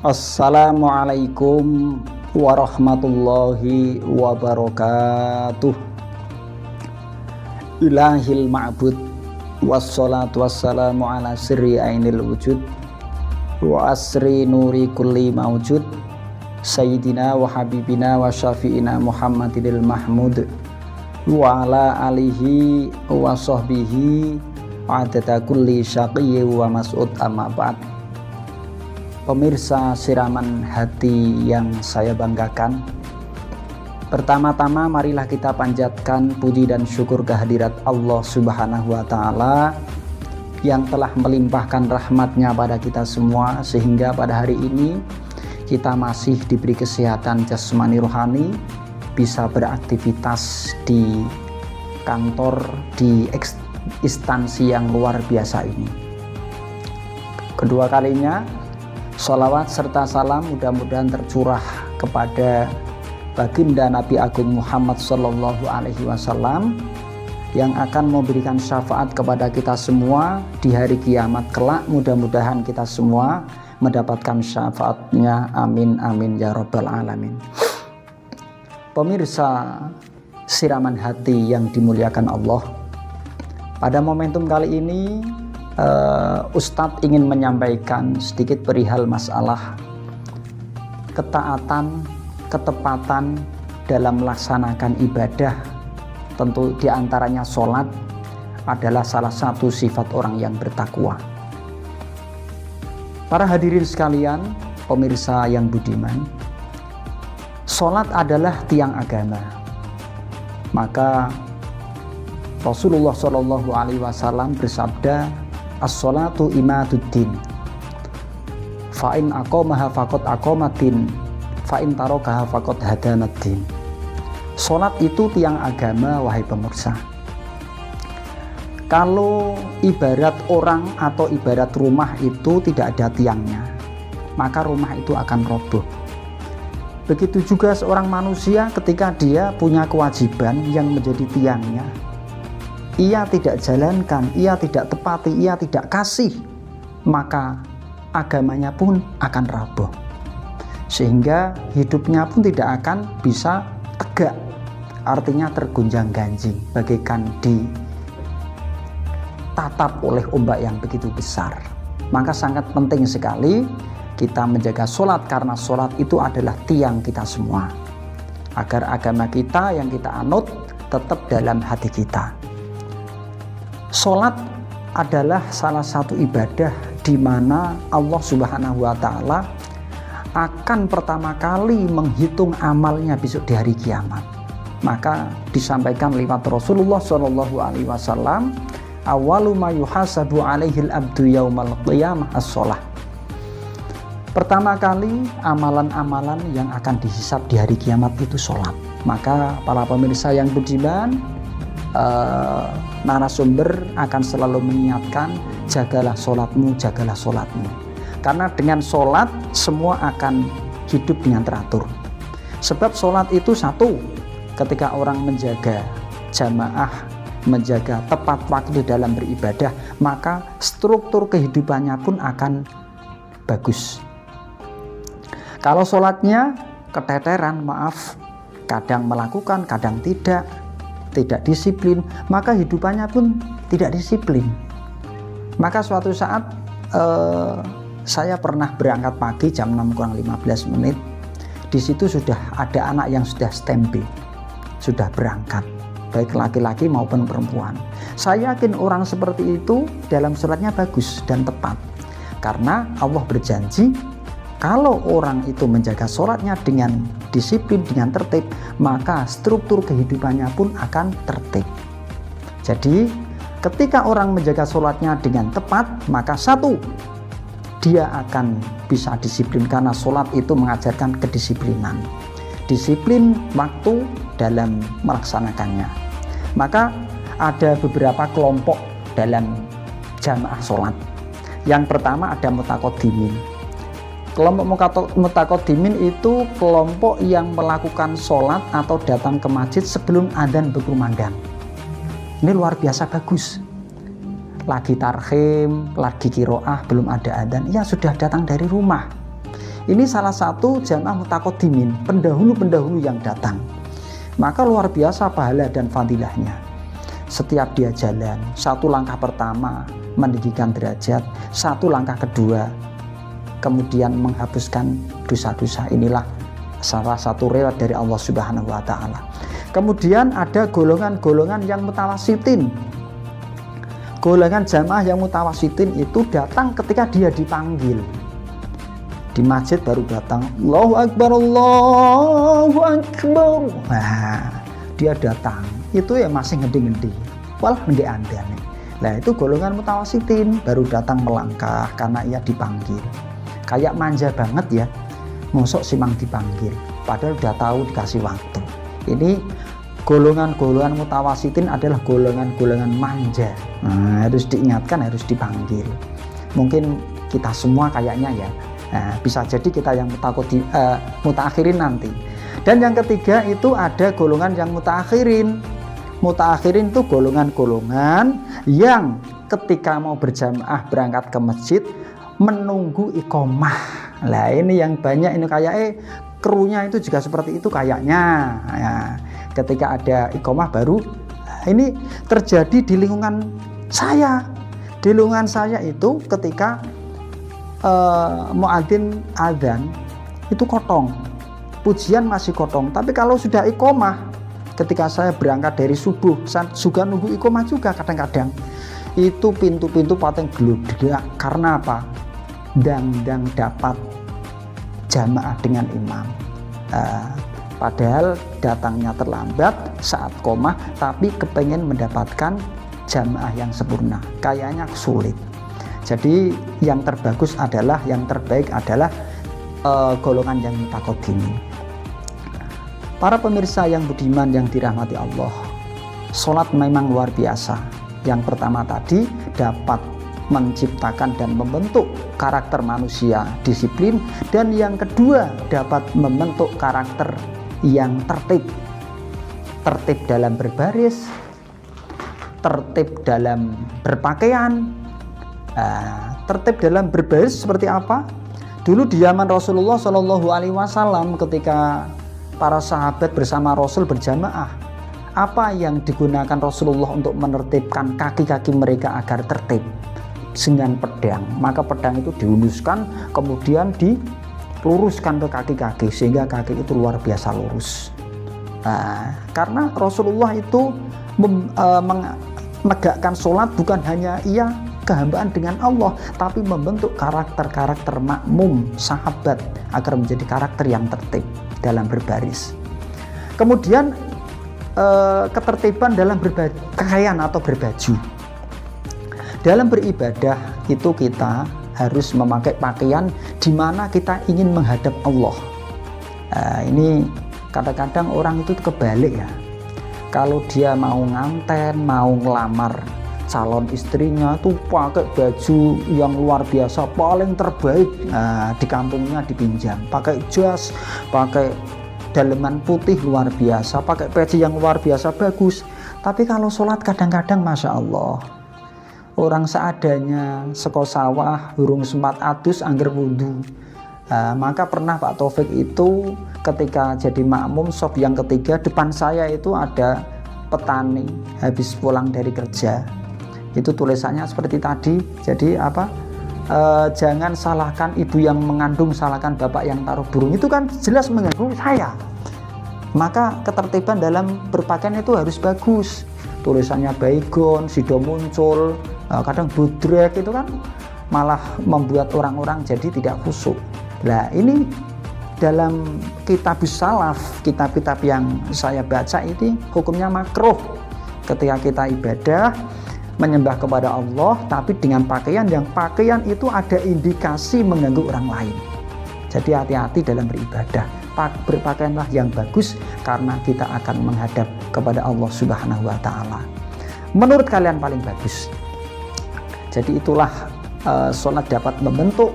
Assalamualaikum warahmatullahi wabarakatuh. Ilahil ma'bud wassalatu wassalamu ala sirri ainil wujud wa asri nuri kulli mawjud sayyidina wa habibina wa syafi'ina Muhammadinil mahmud wa ala alihi wa sahbihi wa adada kulli syaqiyyi wa mas'ud, amma ba'd. Pemirsa siraman hati yang saya banggakan, pertama-tama marilah kita panjatkan puji dan syukur kehadirat Allah Subhanahu wa Ta'ala yang telah melimpahkan rahmatnya pada kita semua, sehingga pada hari ini kita masih diberi kesehatan jasmani rohani, bisa beraktivitas di kantor, di instansi yang luar biasa ini. Kedua kalinya sholawat serta salam mudah-mudahan tercurah kepada baginda Nabi Agung Muhammad Sallallahu Alaihi Wasallam yang akan memberikan syafaat kepada kita semua di hari kiamat kelak. Mudah-mudahan kita semua mendapatkan syafaatnya, amin amin ya rabbal alamin. Pemirsa siraman hati yang dimuliakan Allah, pada momentum kali ini Ustadz ingin menyampaikan sedikit perihal masalah ketaatan, ketepatan dalam melaksanakan ibadah. Tentu diantaranya sholat adalah salah satu sifat orang yang bertakwa. Para hadirin sekalian, pemirsa yang budiman, sholat adalah tiang agama. Maka Rasulullah Shallallahu Alaihi Wasallam bersabda, as-sholatu imaduddin, fa'in aqomaha faqad aqomaddin, fa'in tarokaha faqad hadamaddin. Sholat itu tiang agama, wahai pemirsa. Kalau ibarat orang atau ibarat rumah itu tidak ada tiangnya, maka rumah itu akan roboh. Begitu juga seorang manusia ketika dia punya kewajiban yang menjadi tiangnya, ia tidak jalankan, ia tidak tepati, ia tidak kasih, maka agamanya pun akan roboh, sehingga hidupnya pun tidak akan bisa tegak, artinya tergonjang-ganjing, bagaikan ditatap oleh ombak yang begitu besar. Maka sangat penting sekali kita menjaga sholat, karena sholat itu adalah tiang kita semua, agar agama kita yang kita anut tetap dalam hati kita. Sholat adalah salah satu ibadah di mana Allah Subhanahu wa Ta'ala akan pertama kali menghitung amalnya besok di hari kiamat. Maka disampaikan lewat Rasulullah Shallallahu Alaihi Wasallam, awalu ma yuhasabu alaihil abdu yaumal qiyamah as-sholah. Pertama kali amalan-amalan yang akan dihisab di hari kiamat itu sholat. Maka para pemirsa yang budiman, narasumber akan selalu mengingatkan, jagalah sholatmu, jagalah sholatmu. Karena dengan sholat semua akan hidup dengan teratur. Sebab sholat itu satu, ketika orang menjaga jamaah, menjaga tepat waktu dalam beribadah, maka struktur kehidupannya pun akan bagus. Kalau sholatnya keteteran, maaf, kadang melakukan, kadang tidak disiplin, maka hidupannya pun tidak disiplin. Maka suatu saat saya pernah berangkat pagi jam 6 kurang 15 menit. Di situ sudah ada anak yang sudah standby, sudah berangkat, baik laki-laki maupun perempuan. Saya yakin orang seperti itu dalam sholatnya bagus dan tepat, karena Allah berjanji kalau orang itu menjaga sholatnya dengan disiplin, dengan tertib, maka struktur kehidupannya pun akan tertib. Jadi ketika orang menjaga sholatnya dengan tepat, maka satu, dia akan bisa disiplin, karena sholat itu mengajarkan kedisiplinan, disiplin waktu dalam melaksanakannya. Maka ada beberapa kelompok dalam jamaah sholat. Yang pertama ada mutaqaddimin. Kelompok mutaqaddimin itu kelompok yang melakukan sholat atau datang ke masjid sebelum adzan berkumandang. Ini luar biasa bagus. lagi tarhim, lagi kiroah, belum ada adzan, ya sudah datang dari rumah. Ini salah satu jamaah mutaqaddimin, pendahulu-pendahulu yang datang. Maka luar biasa pahala dan fadilahnya. Setiap dia jalan, satu langkah pertama meninggikan derajat, satu langkah kedua kemudian menghapuskan dosa-dosa. Inilah salah satu riwayat dari Allah Subhanahu wa taala. Kemudian ada golongan-golongan yang mutawasitin. Golongan jamaah yang mutawasitin itu datang ketika dia dipanggil. Di masjid baru datang, Allahu Akbar, Allahu Akbar. Nah, dia datang, itu ya masih ngendi-ngendi. Walah ngendi Anda nih. Nah, itu golongan mutawasitin, baru datang melangkah karena ia dipanggil. Kayak manja banget ya. Mosok simang dipanggil, padahal udah tahu dikasih waktu. Ini golongan-golongan mutawasitin adalah golongan-golongan manja. Nah, harus diingatkan, harus dipanggil. Mungkin kita semua kayaknya ya. Nah, bisa jadi kita yang mutaakhirin nanti. Dan yang ketiga itu ada golongan yang mutaakhirin. Mutaakhirin itu golongan-golongan yang ketika mau berjamaah berangkat ke masjid menunggu iqomah. Lah ini yang banyak ini kayak krunya itu juga seperti itu kayaknya. Ya, ketika ada iqomah baru. Ini terjadi di lingkungan saya. Di lingkungan saya itu ketika muadzin adzan itu kotong, pujian masih kotong. Tapi kalau sudah iqomah, ketika saya berangkat dari subuh, saya juga nunggu iqomah juga kadang-kadang. Itu pintu-pintu paling geludek. Karena apa? Dang dapat jamaah dengan imam. Padahal datangnya terlambat saat qomah, tapi kepengen mendapatkan jamaah yang sempurna. Kayaknya sulit. Jadi yang terbagus adalah, yang terbaik adalah golongan yang mutaqaddimin. Para pemirsa yang budiman yang dirahmati Allah, sholat memang luar biasa. Yang pertama tadi dapat menciptakan dan membentuk karakter manusia disiplin, dan yang kedua dapat membentuk karakter yang tertib. Tertib dalam berbaris, tertib dalam berpakaian. Tertib dalam berbaris seperti apa? Dulu di zaman Rasulullah Shallallahu Alaihi Wasallam ketika para sahabat bersama Rasul berjamaah, apa yang digunakan Rasulullah untuk menertibkan kaki-kaki mereka agar tertib? Dengan pedang. Maka pedang itu diunuskan, kemudian diluruskan ke kaki-kaki sehingga kaki itu luar biasa lurus. Karena Rasulullah itu menegakkan sholat bukan hanya ia kehambaan dengan Allah, tapi membentuk karakter-karakter makmum sahabat agar menjadi karakter yang tertib dalam berbaris. Kemudian ketertiban dalam berpakaian atau berbaju. Dalam beribadah itu kita harus memakai pakaian di mana kita ingin menghadap Allah. Ini kadang-kadang orang itu kebalik ya. Kalau dia mau nganten, mau ngelamar calon istrinya itu pakai baju yang luar biasa, paling terbaik di kampungnya dipinjam, pakai jas, pakai daleman putih luar biasa, pakai peci yang luar biasa bagus. Tapi kalau sholat kadang-kadang Masya Allah, orang seadanya, seko sawah, burung sempat adus, angger wudhu. Maka pernah Pak Taufik itu ketika jadi makmum sop yang ketiga, depan saya itu ada petani habis pulang dari kerja. Itu tulisannya seperti tadi. Jadi apa? Jangan salahkan ibu yang mengandung, salahkan bapak yang taruh burung. Itu kan jelas mengganggu saya. Maka ketertiban dalam berpakaian itu harus bagus. Tulisannya baygon, sido muncul, kadang budrek, itu kan malah membuat orang-orang jadi tidak khusyuk. Nah ini dalam kitabus salaf, kitab-kitab yang saya baca ini hukumnya makruh ketika kita ibadah menyembah kepada Allah tapi dengan pakaian yang pakaian itu ada indikasi mengganggu orang lain. Jadi hati-hati dalam beribadah. Berpakaianlah yang bagus karena kita akan menghadap kepada Allah Subhanahu wa taala. Menurut kalian paling bagus. Jadi itulah sholat dapat membentuk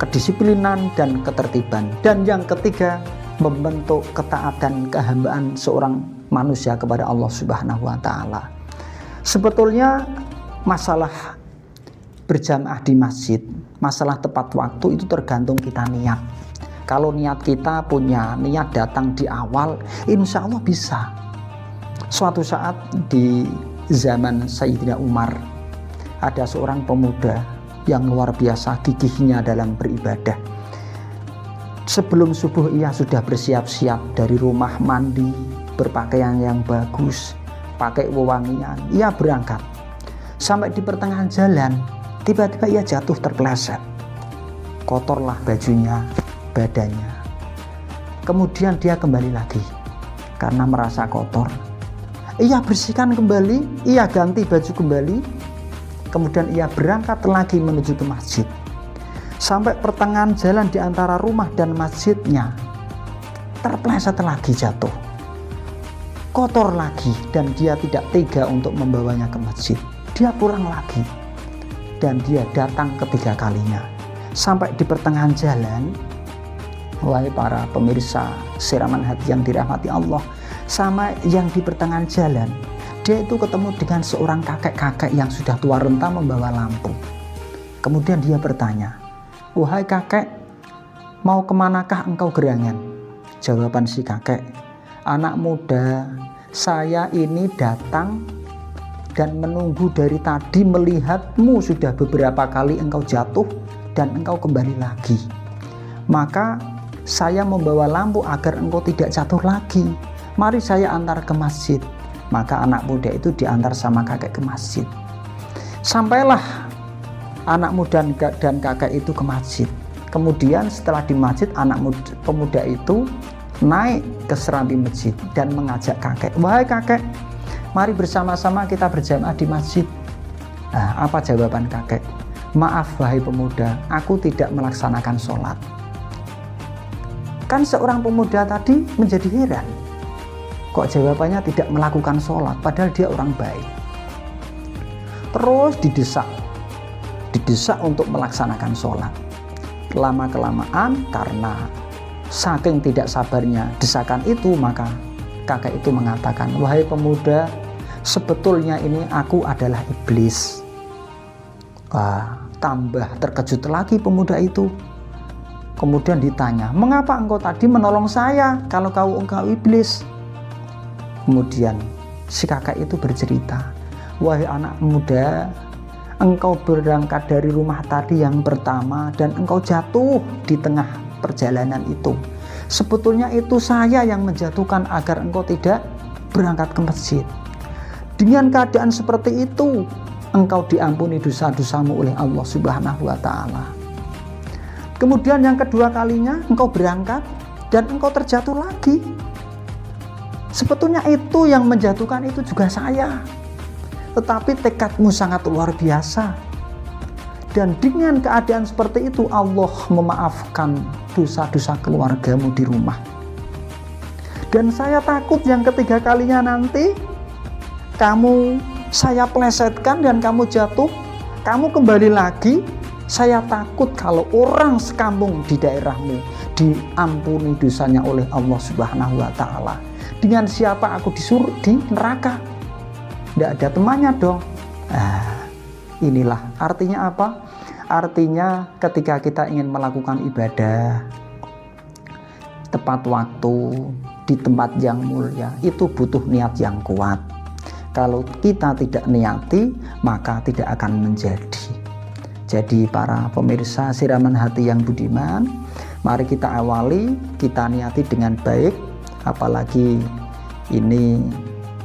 kedisiplinan dan ketertiban. Dan yang ketiga, membentuk ketaatan kehambaan seorang manusia kepada Allah Subhanahu wa taala. Sebetulnya masalah berjamaah di masjid, masalah tepat waktu itu tergantung kita niat. Kalau niat kita punya niat datang di awal, insya Allah bisa. Suatu saat di zaman Sayyidina Umar, ada seorang pemuda yang luar biasa gigihnya dalam beribadah. Sebelum subuh ia sudah bersiap-siap dari rumah, mandi, berpakaian yang bagus, pakai wewangian, ia berangkat. Sampai di pertengahan jalan, tiba-tiba ia jatuh terpeleset. Kotorlah bajunya, badannya. Kemudian dia kembali lagi karena merasa kotor. Ia bersihkan kembali, ia ganti baju kembali. Kemudian ia berangkat lagi menuju ke masjid. Sampai pertengahan jalan di antara rumah dan masjidnya, terpeleset lagi jatuh. Kotor lagi dan dia tidak tega untuk membawanya ke masjid. Dia pulang lagi dan dia datang ketiga kalinya. Sampai di pertengahan jalan, wahai para pemirsa siraman hati yang dirahmati Allah, sama yang di pertengahan jalan, dia itu ketemu dengan seorang kakek-kakek yang sudah tua renta membawa lampu. Kemudian dia bertanya, "Wahai kakek, mau kemanakah engkau gerangan?" Jawaban si kakek, "Anak muda, saya ini datang dan menunggu dari tadi melihatmu sudah beberapa kali engkau jatuh dan engkau kembali lagi. Maka saya membawa lampu agar engkau tidak jatuh lagi. Mari saya antar ke masjid." Maka anak muda itu diantar sama kakek ke masjid. Sampailah anak muda dan kakek itu ke masjid. Kemudian setelah di masjid, pemuda itu naik ke serambi masjid dan mengajak kakek, "Wahai kakek, mari bersama-sama kita berjamaah di masjid." Nah, apa jawaban kakek? "Maaf wahai pemuda, aku tidak melaksanakan sholat." Kan seorang pemuda tadi menjadi heran, kok jawabannya tidak melakukan sholat, padahal dia orang baik. Terus didesak untuk melaksanakan sholat. Lama-kelamaan karena saking tidak sabarnya desakan itu, maka kakek itu mengatakan, "Wahai pemuda, sebetulnya ini aku adalah iblis." Tambah terkejut lagi pemuda itu. Kemudian ditanya, "Mengapa engkau tadi menolong saya kalau engkau iblis?" Kemudian si kakek itu bercerita, "Wahai anak muda, engkau berangkat dari rumah tadi yang pertama dan engkau jatuh di tengah perjalanan itu. Sebetulnya itu saya yang menjatuhkan agar engkau tidak berangkat ke masjid. Dengan keadaan seperti itu, engkau diampuni dosa-dosamu oleh Allah Subhanahu wa Ta'ala. Kemudian yang kedua kalinya engkau berangkat dan engkau terjatuh lagi. Sebetulnya itu yang menjatuhkan itu juga saya. Tetapi tekadmu sangat luar biasa. Dan dengan keadaan seperti itu Allah memaafkan dosa-dosa keluargamu di rumah. Dan saya takut yang ketiga kalinya nanti saya plesetkan dan kamu jatuh, kamu kembali lagi. Saya takut kalau orang sekampung di daerahmu diampuni dosanya oleh Allah Subhanahu wa Ta'ala. Dengan siapa aku disuruh di neraka? Tidak ada temannya dong." Inilah artinya apa? Artinya ketika kita ingin melakukan ibadah tepat waktu di tempat yang mulia, itu butuh niat yang kuat. Kalau kita tidak niati, maka tidak akan menjadi. Jadi para pemirsa siraman hati yang budiman, mari kita awali, kita niati dengan baik. Apalagi ini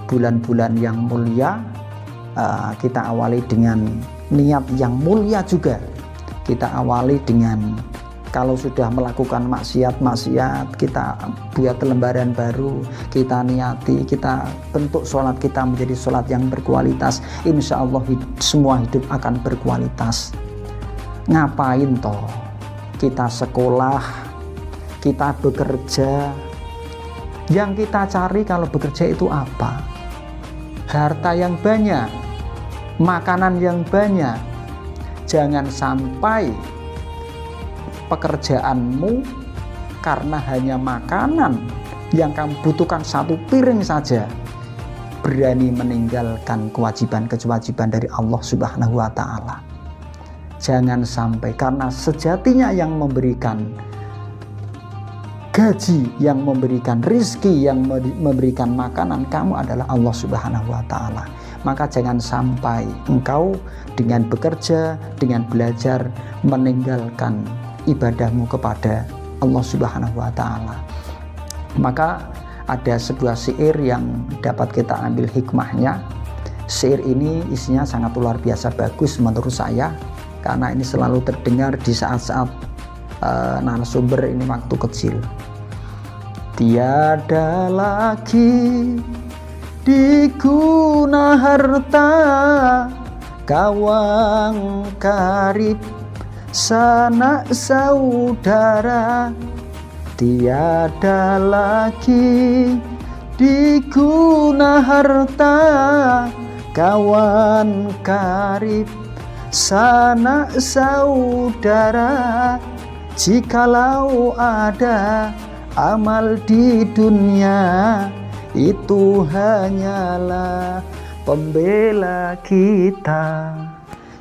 bulan-bulan yang mulia, kita awali dengan niat yang mulia juga. Kita awali dengan, kalau sudah melakukan maksiat, kita buat lembaran baru, kita niati, kita bentuk sholat kita menjadi sholat yang berkualitas. Insya Allah semua hidup akan berkualitas. Ngapain toh kita sekolah, kita bekerja? Yang kita cari kalau bekerja itu apa? Harta yang banyak, makanan yang banyak. Jangan sampai pekerjaanmu karena hanya makanan yang kamu butuhkan satu piring saja, berani meninggalkan kewajiban-kewajiban dari Allah Subhanahu wa Ta'ala. Jangan sampai, karena sejatinya yang memberikan gaji, yang memberikan rizki, yang memberikan makanan kamu adalah Allah Subhanahu wa Ta'ala. Maka jangan sampai engkau dengan bekerja, dengan belajar meninggalkan ibadahmu kepada Allah Subhanahu wa Ta'ala. Maka ada sebuah syair yang dapat kita ambil hikmahnya. Syair ini isinya sangat luar biasa bagus menurut saya, karena ini selalu terdengar di saat-saat narasumber ini waktu kecil. Tiada lagi diguna harta, kawan karib sanak saudara. Tiada lagi diguna harta, kawan karib sanak saudara. Jikalau ada amal di dunia, itu hanyalah pembela kita.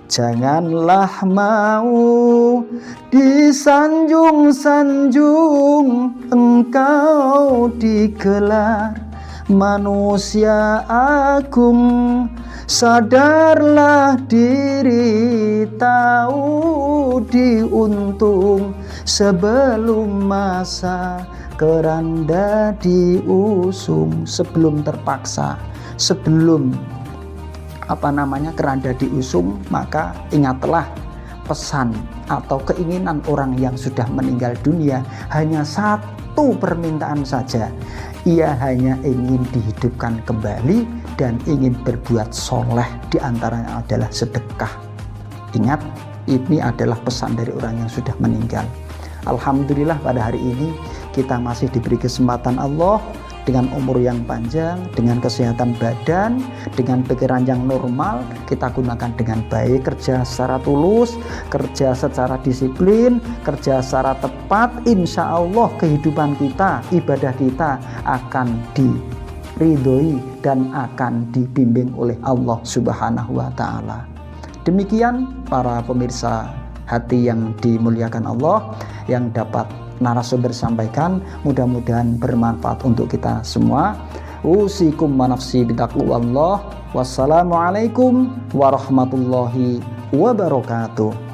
Janganlah mau disanjung-sanjung, engkau digelar manusia agung. Sadarlah diri, tahu diuntung, sebelum masa keranda diusung. Sebelum terpaksa, sebelum keranda diusung, maka ingatlah pesan atau keinginan orang yang sudah meninggal dunia hanya satu permintaan saja. Ia hanya ingin dihidupkan kembali dan ingin berbuat soleh, diantaranya adalah sedekah. Ingat, ini adalah pesan dari orang yang sudah meninggal. Alhamdulillah pada hari ini kita masih diberi kesempatan Allah dengan umur yang panjang, dengan kesehatan badan, dengan pikiran yang normal. Kita gunakan dengan baik, kerja secara tulus, kerja secara disiplin, kerja secara tepat. Insya Allah kehidupan kita, ibadah kita akan diridhoi dan akan dibimbing oleh Allah Subhanahu wa Ta'ala. Demikian para pemirsa hati yang dimuliakan Allah yang dapat narasumber sampaikan, mudah-mudahan bermanfaat untuk kita semua. Usikum wa nafsi bitaqwallah. Wassalamualaikum warahmatullahi wabarakatuh.